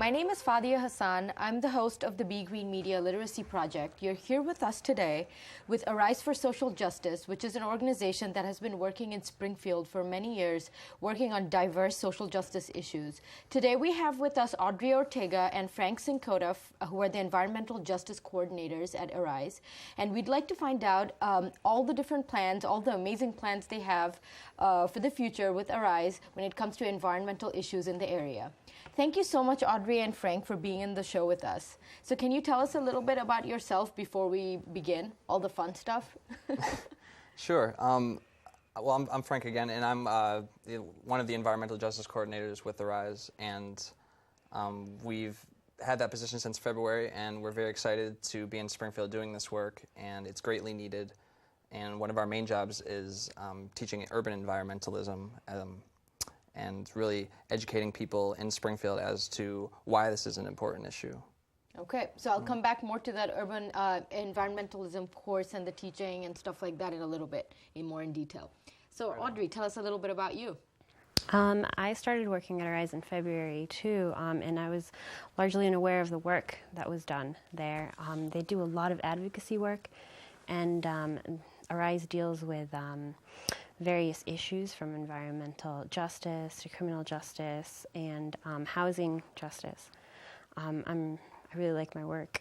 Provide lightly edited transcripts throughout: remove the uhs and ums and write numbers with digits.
My name is Fadia Hassan. I'm the host of the BGreen Media Literacy Project. You're here with us today with Arise for Social Justice, which is an organization that has been working in Springfield for many years, working on diverse social justice issues. Today we have with us Audrey Ortega and Frank Cincotta, who are the environmental justice coordinators at Arise. And we'd like to find out all the different plans, all the amazing plans they have for the future with Arise when it comes to environmental issues in the area. Thank you so much, Audrey and Frank, for being in the show with us. So can you tell us a little bit about yourself before we begin all the fun stuff? Sure. Well, I'm Frank again, and I'm one of the environmental justice coordinators with Arise, and we've had that position since February, and we're very excited to be in Springfield doing this work, and it's greatly needed. And one of our main jobs is teaching urban environmentalism, and really educating people in Springfield as to why this is an important issue. Okay, so I'll come back more to that urban environmentalism course and the teaching and stuff like that in a little bit, more in detail. So Audrey, tell us a little bit about you. I started working at Arise in February too, and I was largely unaware of the work that was done there. They do a lot of advocacy work, and Arise deals with various issues from environmental justice to criminal justice and housing justice. I really like my work.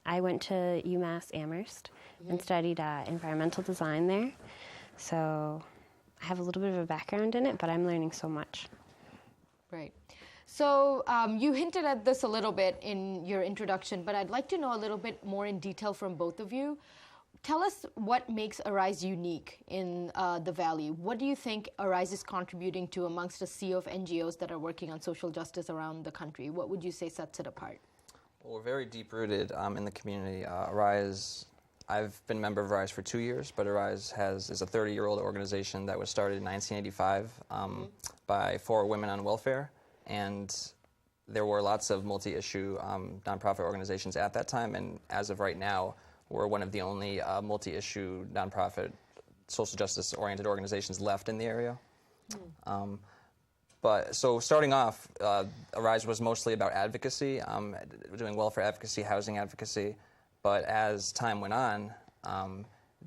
I went to UMass Amherst and studied environmental design there, so I have a little bit of a background in it, but I'm learning so much. Right. So you hinted at this a little bit in your introduction, but I'd like to know a little bit more in detail from both of you. Tell us what makes Arise unique in the Valley. What do you think Arise is contributing to amongst a sea of NGOs that are working on social justice around the country? What would you say sets it apart? Well, we're very deep-rooted in the community. Arise, I've been a member of Arise for 2 years, but Arise is a 30-year-old organization that was started in 1985 by 4 women on welfare, and there were lots of multi-issue nonprofit organizations at that time, and as of right now, we're one of the only multi-issue nonprofit social justice-oriented organizations left in the area. But so starting off, Arise was mostly about advocacy, doing welfare advocacy, housing advocacy. But as time went on,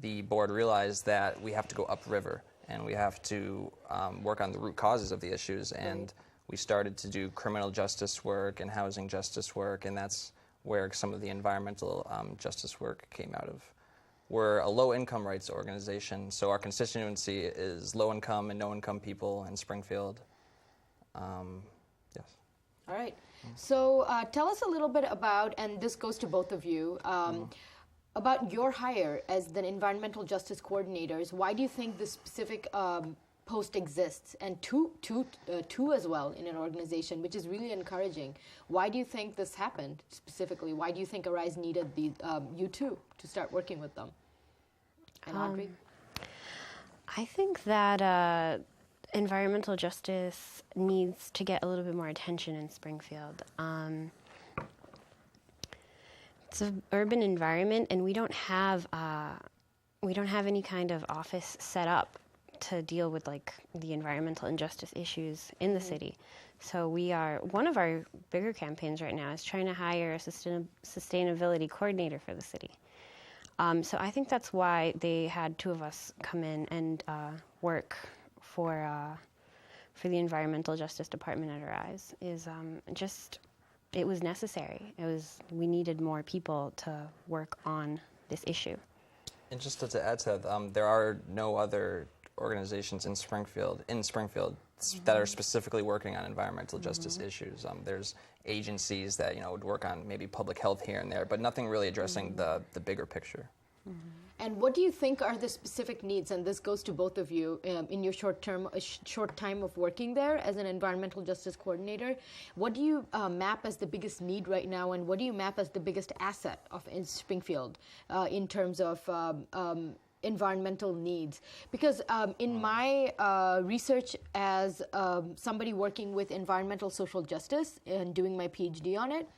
the board realized that we have to go upriver and we have to work on the root causes of the issues. And we started to do criminal justice work and housing justice work, and that's where some of the environmental justice work came out of. We're a low-income rights organization, so our constituency is low-income and no-income people in Springfield. Yes. All right. So tell us a little bit about, and this goes to both of you, about your hire as the environmental justice coordinators. Why do you think this specific post exists, and two as well in an organization, which is really encouraging? Why do you think this happened specifically? Why do you think Arise needed you two to start working with them? And Audrey? I think that environmental justice needs to get a little bit more attention in Springfield. It's an urban environment, and we don't have any kind of office set up to deal with like the environmental injustice issues in the city. So one of our bigger campaigns right now is trying to hire a sustainability coordinator for the city. So I think that's why they had 2 of us come in and work for the environmental justice department at Arise. It was necessary. We needed more people to work on this issue. And just to add to that, there are no other organizations in Springfield that are specifically working on environmental justice issues. There's agencies that would work on maybe public health here and there, but nothing really addressing the bigger picture. And what do you think are the specific needs? And this goes to both of you in your short time of working there as an environmental justice coordinator. What do you map as the biggest need right now, and what do you map as the biggest asset in Springfield in terms of environmental needs? Because in my research as somebody working with environmental social justice and doing my PhD on it,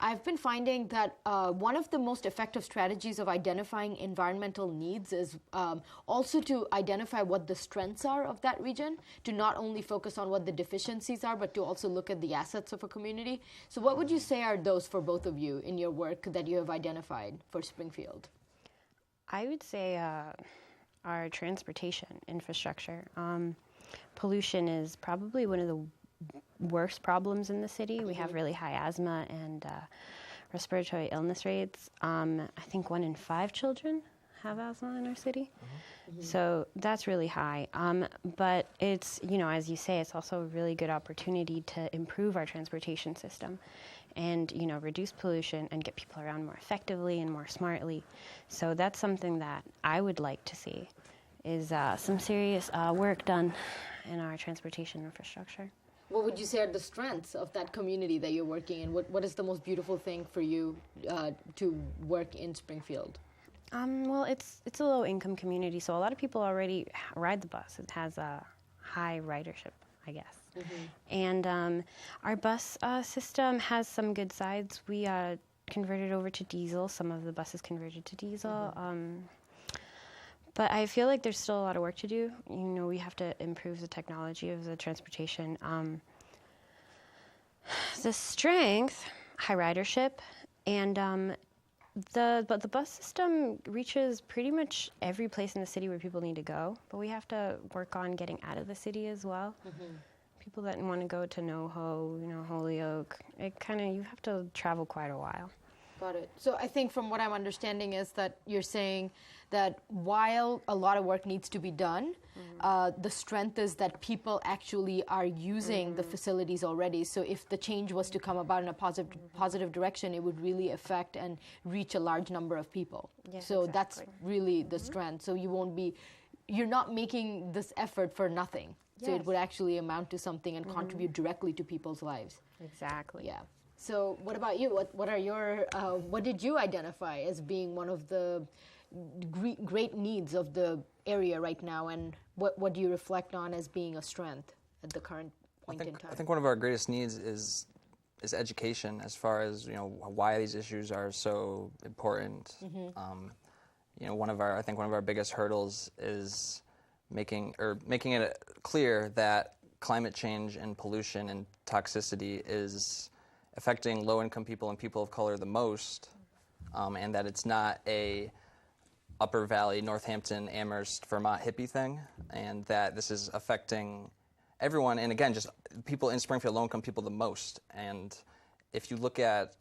I've been finding that one of the most effective strategies of identifying environmental needs is also to identify what the strengths are of that region, to not only focus on what the deficiencies are, but to also look at the assets of a community. So what would you say are those for both of you in your work that you have identified for Springfield? I would say our transportation infrastructure. Pollution is probably one of the worst problems in the city. We have really high asthma and respiratory illness rates. I think 1 in 5 children have asthma in our city. So that's really high. But it's, as you say, it's also a really good opportunity to improve our transportation system and, reduce pollution and get people around more effectively and more smartly. So that's something that I would like to see, is some serious work done in our transportation infrastructure. What would you say are the strengths of that community that you're working in? What is the most beautiful thing for you to work in Springfield? Well, it's a low-income community, so a lot of people already ride the bus. It has a high ridership, I guess. And our bus system has some good sides. We converted over to diesel. Some of the buses converted to diesel. But I feel like there's still a lot of work to do. We have to improve the technology of the transportation. The strength, high ridership, and the bus system reaches pretty much every place in the city where people need to go. But we have to work on getting out of the city as well. People that want to go to NoHo, Holyoke, you have to travel quite a while. Got it. So I think from what I'm understanding is that you're saying that while a lot of work needs to be done, the strength is that people actually are using the facilities already. So if the change was to come about in a positive direction, it would really affect and reach a large number of people. Yes, so exactly. that's really the strength. So you're not making this effort for nothing. Yes. So it would actually amount to something and contribute directly to people's lives. Exactly. Yeah. So what about you? What are your what did you identify as being one of the great needs of the area right now, and what do you reflect on as being a strength at the current point in time? I think one of our greatest needs is education, as far as why these issues are so important. One of our biggest hurdles is making it clear that climate change and pollution and toxicity is affecting low-income people and people of color the most, and that it's not a Upper Valley, Northampton, Amherst, Vermont hippie thing, and that this is affecting everyone, and again, just people in Springfield, low-income people the most. And if you look at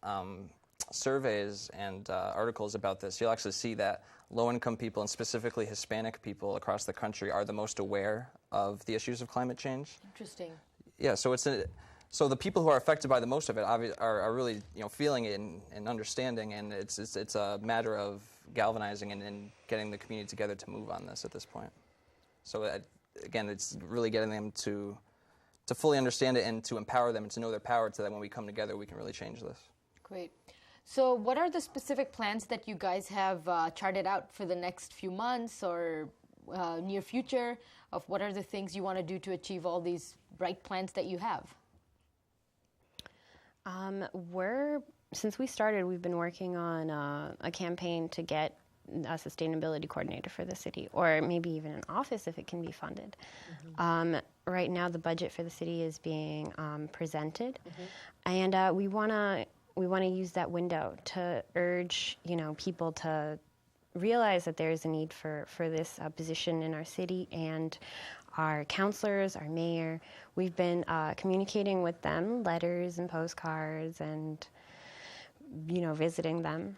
surveys and articles about this, you'll actually see that low-income people, and specifically Hispanic people across the country, are the most aware of the issues of climate change. Interesting. Yeah, so the people who are affected by the most of it are really feeling it and understanding, and it's a matter of galvanizing and getting the community together to move on this at this point. So again, it's really getting them to fully understand it and to empower them and to know their power, so that when we come together we can really change this. Great. So what are the specific plans that you guys have charted out for the next few months or near future of what are the things you want to do to achieve all these bright plans that you have? Since we started, we've been working on a campaign to get a sustainability coordinator for the city, or maybe even an office if it can be funded. Right now, the budget for the city is being presented, and we want to use that window to urge people to realize that there is a need for this position in our city, and our councilors, our mayor, we've been communicating with them, letters and postcards, and visiting them,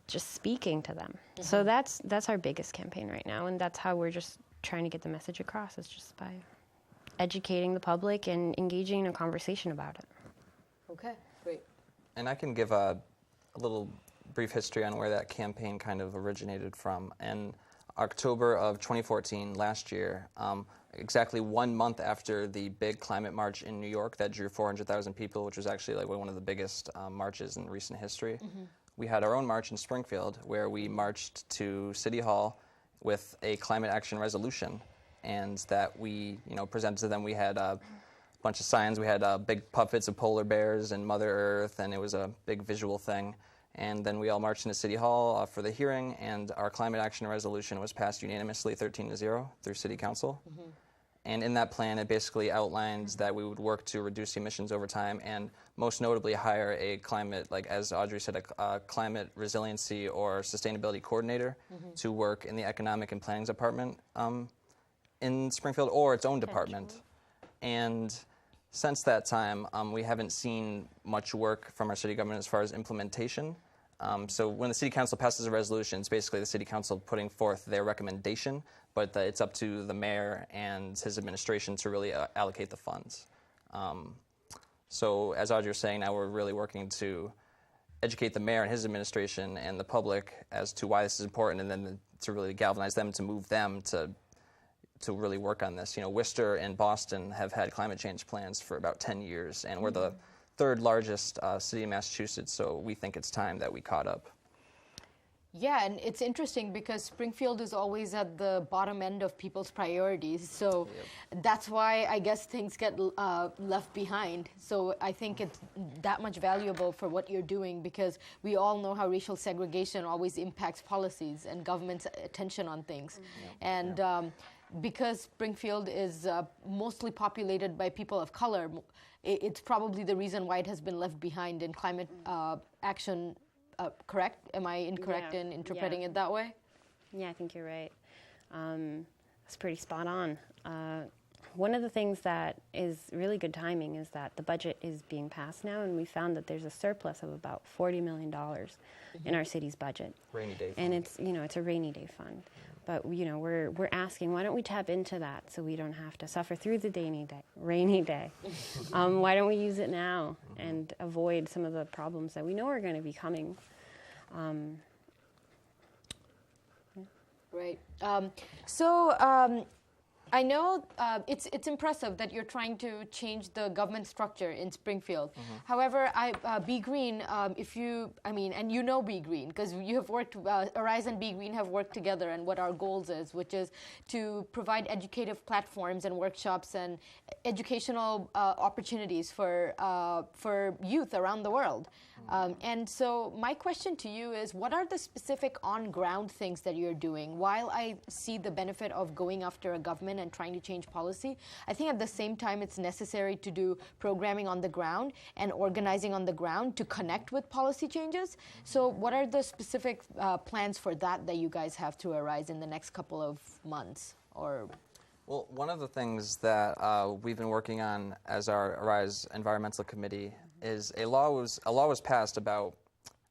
just speaking to them. So that's our biggest campaign right now, and that's how we're just trying to get the message across, is just by educating the public and engaging in a conversation about it. Okay, great. And I can give a little brief history on where that campaign kind of originated from. In October of 2014, last year, exactly 1 month after the big climate march in New York that drew 400,000 people, which was actually one of the biggest marches in recent history, we had our own march in Springfield, where we marched to City Hall with a climate action resolution, and that we presented to them. We had bunch of signs. We had big puppets of polar bears and Mother Earth, and it was a big visual thing. And then we all marched into City Hall for the hearing, and our climate action resolution was passed unanimously 13-0 through City Council. And in that plan, it basically outlines that we would work to reduce emissions over time and most notably hire a climate, like as Audrey said, a climate resiliency or sustainability coordinator to work in the economic and planning department in Springfield or its own department. And since that time, we haven't seen much work from our city government as far as implementation. So when the City Council passes a resolution, it's basically the City Council putting forth their recommendation, but it's up to the mayor and his administration to really allocate the funds. So as Audrey was saying, now we're really working to educate the mayor and his administration and the public as to why this is important, and then to really galvanize them to move them to really work on this. You know, Worcester and Boston have had climate change plans for about 10 years, and we're the third largest city in Massachusetts, so we think it's time that we caught up. Yeah, and it's interesting because Springfield is always at the bottom end of people's priorities, so that's why I guess things get left behind. So I think it's that much valuable for what you're doing, because we all know how racial segregation always impacts policies and government's attention on things. And because Springfield is mostly populated by people of color, it's probably the reason why it has been left behind in climate action. Correct? Am I incorrect in interpreting it that way? Yeah, I think you're right. That's pretty spot on. One of the things that is really good timing is that the budget is being passed now, and we found that there's a surplus of about $40 million in our city's budget. Rainy day fund. And it's a rainy day fund. But we're asking, why don't we tap into that so we don't have to suffer through the rainy day? Why don't we use it now and avoid some of the problems that we know are going to be coming? Right. I know it's impressive that you're trying to change the government structure in Springfield. However, BGreen, and you know BGreen because you have worked, Arise and BGreen have worked together, and what our goals is, which is to provide educative platforms and workshops and educational opportunities for youth around the world. And so my question to you is, what are the specific on-ground things that you're doing? While I see the benefit of going after a government and trying to change policy, I think at the same time it's necessary to do programming on the ground and organizing on the ground to connect with policy changes. So what are the specific plans for that you guys have to Arise in the next couple of months? Well, one of the things that we've been working on as our Arise Environmental Committee is a law was passed about,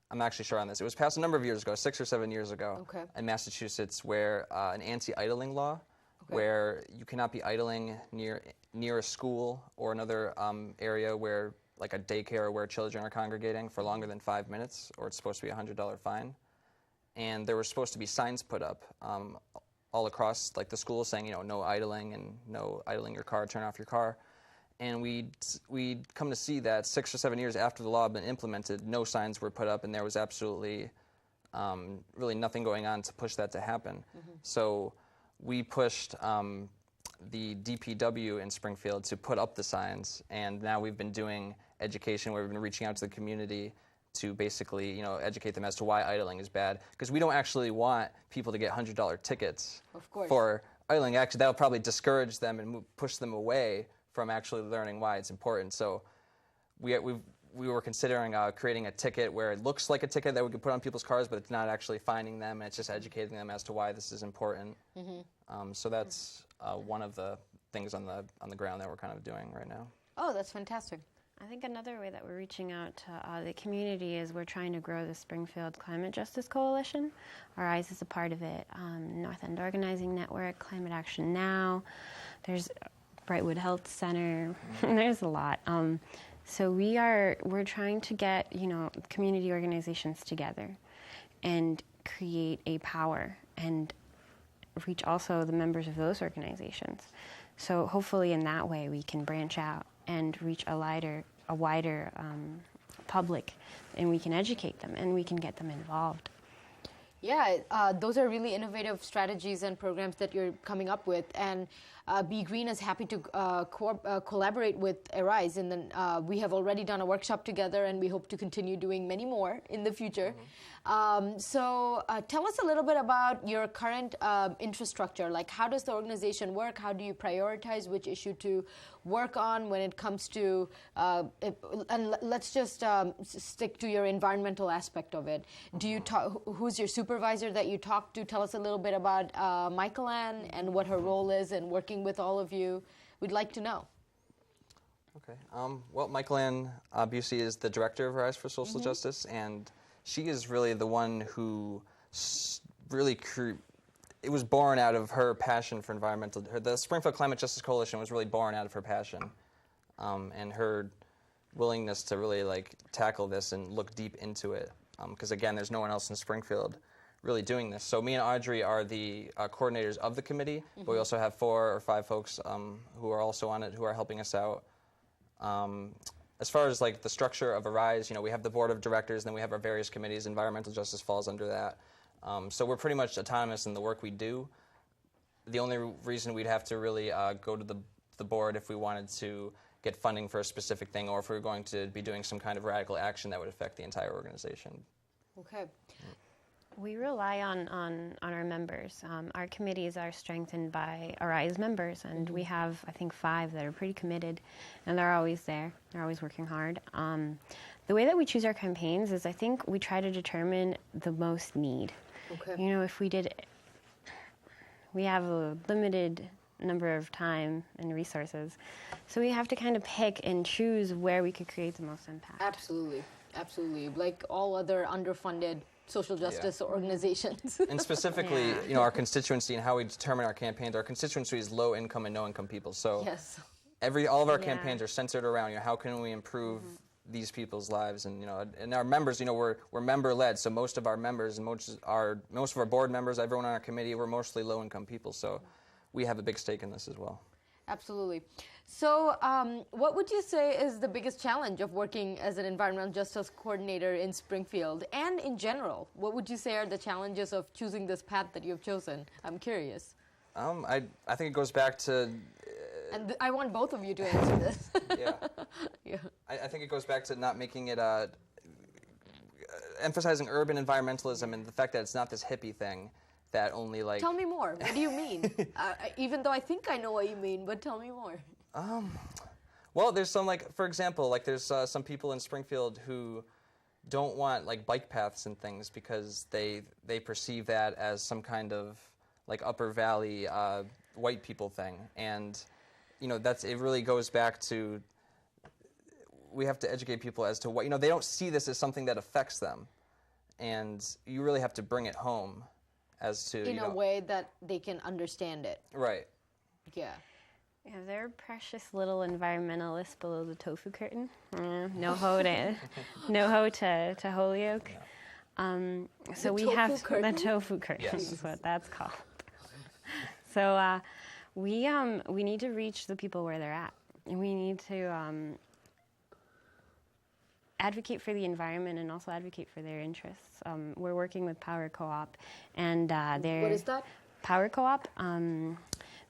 I'm actually sure on this, it was passed a number of years ago, 6 or 7 years ago, in Massachusetts, where an anti-idling law, where you cannot be idling near a school or another area where, like a daycare where children are congregating for longer than 5 minutes, or it's supposed to be a $100 fine. And there were supposed to be signs put up all across, like, the school saying, no idling and no idling your car, turn off your car. And we'd come to see that 6 or 7 years after the law had been implemented, no signs were put up, and there was absolutely really nothing going on to push that to happen. So we pushed the DPW in Springfield to put up the signs, and now we've been doing education where we've been reaching out to the community to basically, educate them as to why idling is bad. Because we don't actually want people to get $100 tickets for idling. Actually, that will probably discourage them and push them away from actually learning why it's important. So we were considering creating a ticket where it looks like a ticket that we could put on people's cars, but it's not actually finding them, and it's just educating them as to why this is important. So that's one of the things on the ground that we're kind of doing right now. Oh, that's fantastic. I think another way that we're reaching out to the community is we're trying to grow the Springfield Climate Justice Coalition. Arise is a part of it. North End Organizing Network, Climate Action Now. There's Brightwood Health Center. There's a lot. So we're trying to get community organizations together and create a power and reach also the members of those organizations. So hopefully in that way we can branch out and reach a wider public, and we can educate them and we can get them involved. Yeah, those are really innovative strategies and programs that you're coming up with. And BGreen is happy to collaborate with Arise. And then we have already done a workshop together, and we hope to continue doing many more in the future. So tell us a little bit about your current infrastructure. Like, how does the organization work? How do you prioritize which issue to work on when it comes to, and let's just stick to your environmental aspect of it. Do you talk, who's your supervisor that you talk to? Tell us a little bit about Michael Ann and what her role is in working with all of you. We'd like to know. Okay. Well, Michael Ann Busey is the director of Rise for Social Justice, and she is really the one who really it was born out of her passion for the Springfield Climate Justice Coalition was really born out of her passion, and her willingness to really tackle this and look deep into it. Because again, there's no one else in Springfield really doing this. So me and Audrey are the coordinators of the committee, but we also have 4 or 5 folks who are also on it who are helping us out. As far as the structure of Arise, we have the board of directors, then we have our various committees. Environmental justice falls under that. So we're pretty much autonomous in the work we do. The only reason we'd have to really go to the board if we wanted to get funding for a specific thing, or if we were going to be doing some kind of radical action that would affect the entire organization. Okay. We rely on our members. Our committees are strengthened by Arise members, and we have, I think, 5 that are pretty committed, and they're always there. They're always working hard. The way that we choose our campaigns is, I think, we try to determine the most need. Okay. If we have a limited number of time and resources, so we have to kind of pick and choose where we could create the most impact. Absolutely. Absolutely. Like all other underfunded social justice organizations. And specifically, our constituency and how we determine our campaigns, our constituency is low-income and no-income people. So yes. all of our campaigns are centered around, how can we improve these people's lives? And, and our members, we're member-led, so most of our members and most of our board members, everyone on our committee, we're mostly low-income people. So we have a big stake in this as well. Absolutely. So what would you say is the biggest challenge of working as an environmental justice coordinator in Springfield and in general? What would you say are the challenges of choosing this path that you've chosen? I'm curious. I think it goes back to... and I want both of you to answer this. Yeah. I think it goes back to not making it... emphasizing urban environmentalism and the fact that it's not this hippie thing that only Tell me more. What do you mean? Even though I think I know what you mean, but tell me more. Well, there's some, for example, there's some people in Springfield who don't want, bike paths and things because they perceive that as some kind of, upper valley white people thing. And, it really goes back to, we have to educate people as to what, they don't see this as something that affects them. And you really have to bring it home as to, in a way that they can understand it. Right. Yeah. Yeah, they're precious little environmentalists below the tofu curtain. No ho to Holyoke. No. So we have the tofu curtain. Yes. Is what that's called. So we need to reach the people where they're at, and we need to advocate for the environment and also advocate for their interests. We're working with Power Co-op, and they're... What is that? Power Co-op.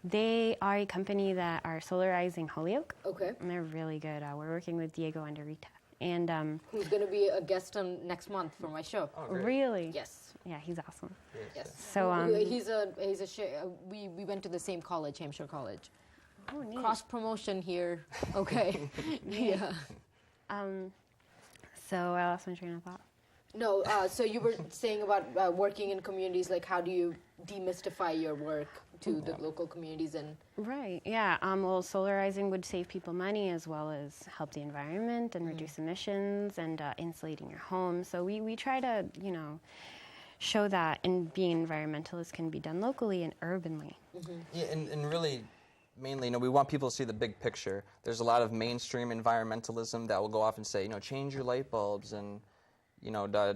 They are a company that are solarizing Holyoke. Okay. And they're really good. We're working with Diego and Rita. And who's going to be a guest on next month for my show. Oh, great. Really? Yes. Yeah, he's awesome. Yes. So we went to the same college, Hampshire College. Oh, neat. Cross promotion here. Okay. Yeah. So I lost my train of thought. No, so you were saying about working in communities, how do you demystify your work to the local communities and... Right, yeah. Well, solarizing would save people money as well as help the environment and reduce emissions and insulating your home. So we try to, show that being environmentalist can be done locally and urbanly. Yeah, and really... Mainly, we want people to see the big picture. There's a lot of mainstream environmentalism that will go off and say, change your light bulbs and,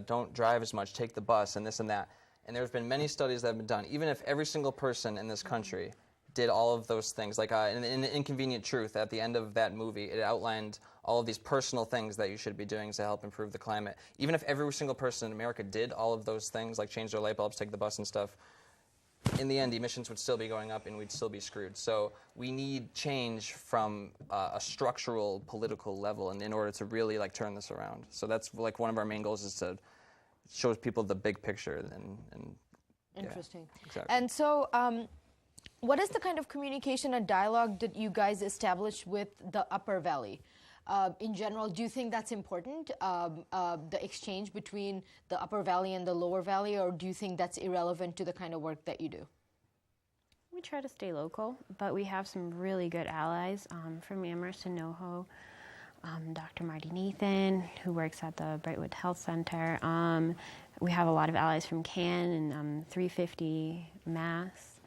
don't drive as much, take the bus and this and that. And there have been many studies that have been done. Even if every single person in this country did all of those things, in Inconvenient Truth, at the end of that movie, it outlined all of these personal things that you should be doing to help improve the climate. Even if every single person in America did all of those things, like change their light bulbs, take the bus and stuff, in the end, emissions would still be going up and we'd still be screwed. So we need change from a structural political level in order to really like turn this around. So that's like one of our main goals, is to show people the big picture. And Interesting. Yeah, exactly. And so what is the kind of communication and dialogue that you guys establish with the Upper Valley? In general, do you think that's important, the exchange between the Upper Valley and the Lower Valley, or do you think that's irrelevant to the kind of work that you do? We try to stay local, but we have some really good allies from Amherst and NoHo. Dr. Marty Nathan, who works at the Brightwood Health Center. We have a lot of allies from CAN and 350 Mass.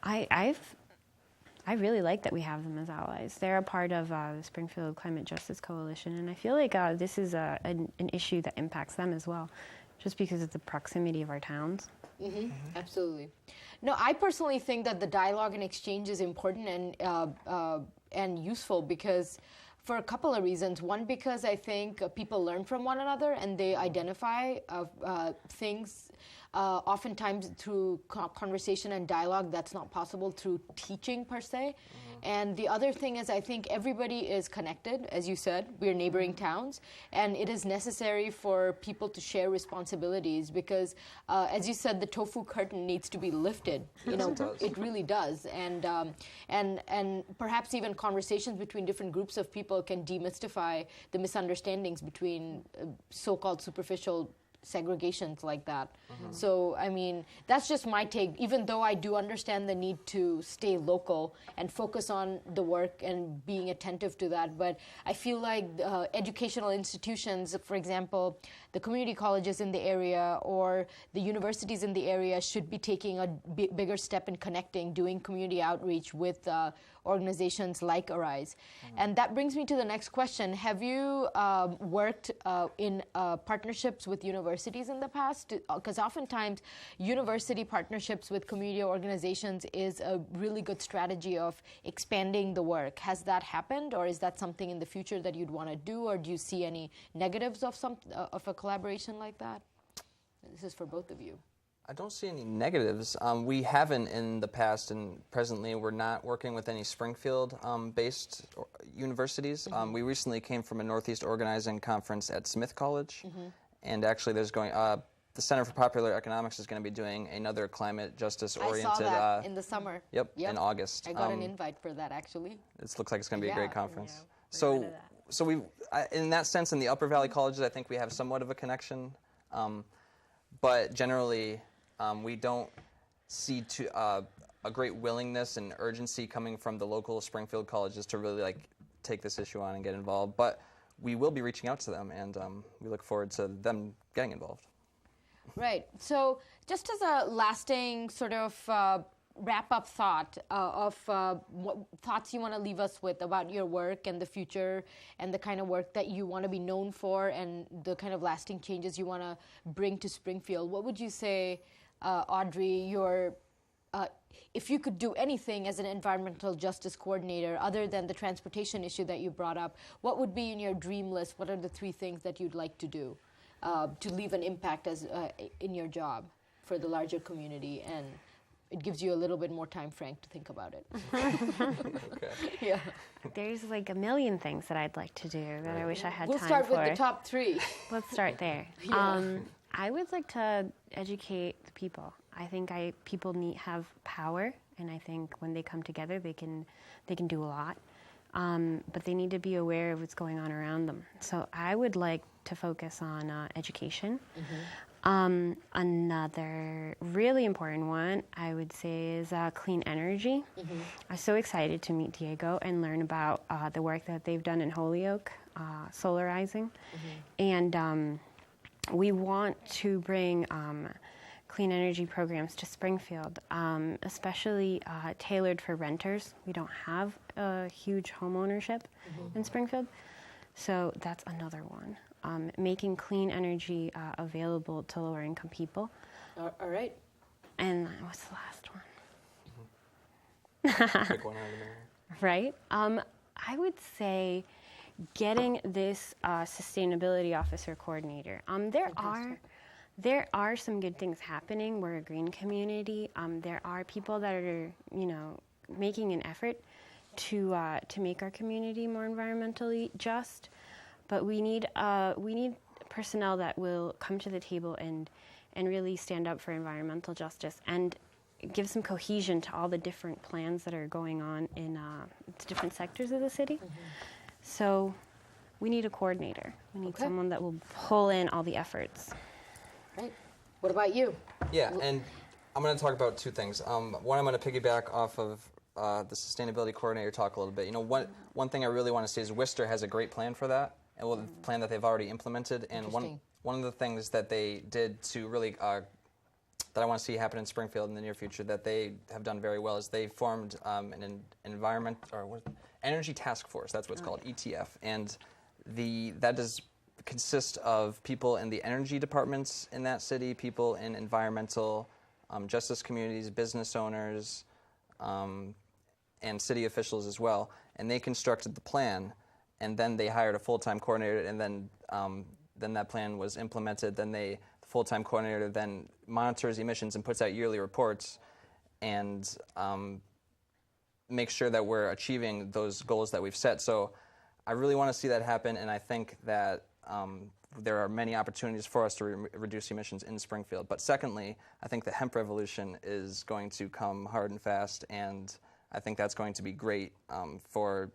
I really like that we have them as allies. They're a part of the Springfield Climate Justice Coalition, and I feel like this is an issue that impacts them as well, just because of the proximity of our towns. Mm-hmm. Absolutely. No, I personally think that the dialogue and exchange is important and useful, because for a couple of reasons. One, because I think people learn from one another and they identify things oftentimes through conversation and dialogue that's not possible through teaching per se. And the other thing is, I think everybody is connected. As you said, we're neighboring towns, and it is necessary for people to share responsibilities, because as you said, the tofu curtain needs to be lifted. You know, it really does. And perhaps even conversations between different groups of people can demystify the misunderstandings between so-called superficial segregations like that. So, I mean, that's just my take, even though I do understand the need to stay local and focus on the work and being attentive to that. But I feel like educational institutions, for example, the community colleges in the area or the universities in the area, should be taking a bigger step in connecting, doing community outreach with organizations like Arise. And that brings me to the next question. Have you worked in partnerships with universities in the past? Because oftentimes university partnerships with community organizations is a really good strategy of expanding the work. Has that happened, or is that something in the future that you'd want to do, or do you see any negatives of a collaboration like that? This is for both of you. I don't see any negatives. We haven't in the past, and presently we're not working with any Springfield-based universities. We recently came from a Northeast Organizing Conference at Smith College, and actually there's going, the Center for Popular Economics is going to be doing another climate justice-oriented... I saw that in the summer. Yep, in August. I got an invite for that, actually. It looks like it's going to be a great conference. Yeah, so we, in that sense, in the Upper Valley colleges, I think we have somewhat of a connection, but generally... we don't see a great willingness and urgency coming from the local Springfield colleges to really take this issue on and get involved. But we will be reaching out to them, and we look forward to them getting involved. Right. So just as a lasting sort of wrap-up thought of what thoughts you want to leave us with about your work and the future and the kind of work that you want to be known for and the kind of lasting changes you want to bring to Springfield, what would you say, Audrey, if you could do anything as an environmental justice coordinator other than the transportation issue that you brought up, what would be in your dream list? What are the 3 things that you'd like to do to leave an impact in your job for the larger community? And it gives you a little bit more time, Frank, to think about it. Okay. Yeah. There's like a million things that I'd like to do that I wish I had We'll time start for. with the top 3. Let's start there. Yeah. I would like to educate the people. I think people have power, and I think when they come together, they can do a lot. But they need to be aware of what's going on around them. So I would like to focus on education. Another really important one, I would say, is clean energy. I'm so excited to meet Diego and learn about the work that they've done in Holyoke, solarizing. And we want to bring clean energy programs to Springfield, especially tailored for renters. We don't have a huge home ownership in Springfield, so that's another one. Making clean energy available to lower income people. All right. And what's the last one? Pick one out of there. Right? I would say getting this sustainability officer coordinator. There are some good things happening. We're a green community. There are people that are, making an effort to make our community more environmentally just. But we need personnel that will come to the table and really stand up for environmental justice and give some cohesion to all the different plans that are going on in the different sectors of the city. So we need a coordinator. We need someone that will pull in all the efforts. Right. What about you? Yeah, and I'm going to talk about two things. One, I'm going to piggyback off of the sustainability coordinator talk a little bit. One thing I really want to see is Worcester has a great plan for that, and a plan that they've already implemented. And one of the things that they did to really that I want to see happen in Springfield in the near future that they have done very well is they formed an energy task force. That's what it's called, ETF, and that does consist of people in the energy departments in that city, people in environmental justice communities, business owners, and city officials as well. And they constructed the plan, and then they hired a full-time coordinator, and then that plan was implemented. Then the full-time coordinator then monitors emissions and puts out yearly reports and makes sure that we're achieving those goals that we've set. So I really want to see that happen, and I think that there are many opportunities for us to reduce emissions in Springfield. But secondly, I think the hemp revolution is going to come hard and fast, and I think that's going to be great for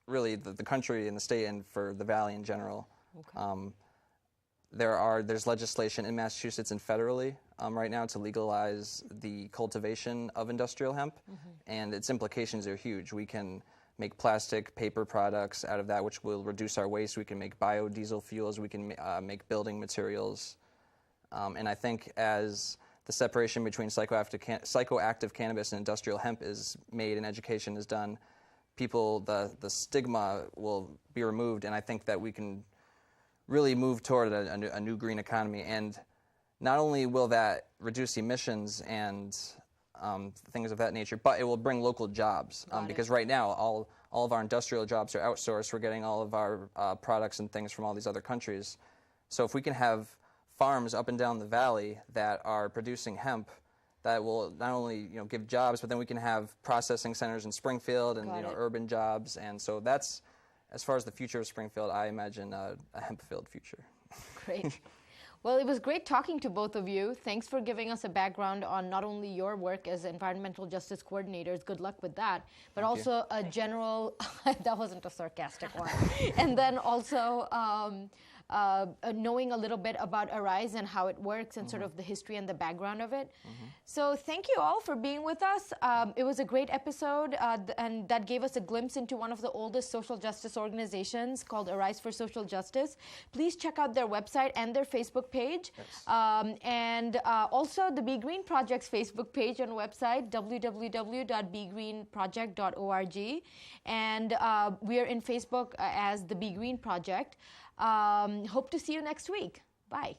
really the country and the state and for the valley in general. Okay. There's legislation in Massachusetts and federally right now to legalize the cultivation of industrial hemp, and its implications are huge. We can make plastic, paper products out of that, which will reduce our waste. We can make biodiesel fuels. We can make building materials. And I think as the separation between psychoactive cannabis and industrial hemp is made and education is done, the stigma will be removed, and I think that we can really move toward a new green economy. And not only will that reduce emissions and things of that nature, but it will bring local jobs because right now all of our industrial jobs are outsourced. We're getting all of our products and things from all these other countries. So if we can have farms up and down the valley that are producing hemp, that will not only give jobs, but then we can have processing centers in Springfield and urban jobs. And so that's, as far as the future of Springfield, I imagine a hemp-filled future. Great. Well, it was great talking to both of you. Thanks for giving us a background on not only your work as environmental justice coordinators, good luck with that, but also a general, that wasn't a sarcastic one, and then also knowing a little bit about Arise and how it works and sort of the history and the background of it. So thank you all for being with us. It was a great episode, and that gave us a glimpse into one of the oldest social justice organizations called Arise for Social Justice. Please check out their website and their Facebook page, and also the BGreen Project's Facebook page and website, www.bgreenproject.org. And we are in Facebook as the BGreen Project. Hope to see you next week. Bye.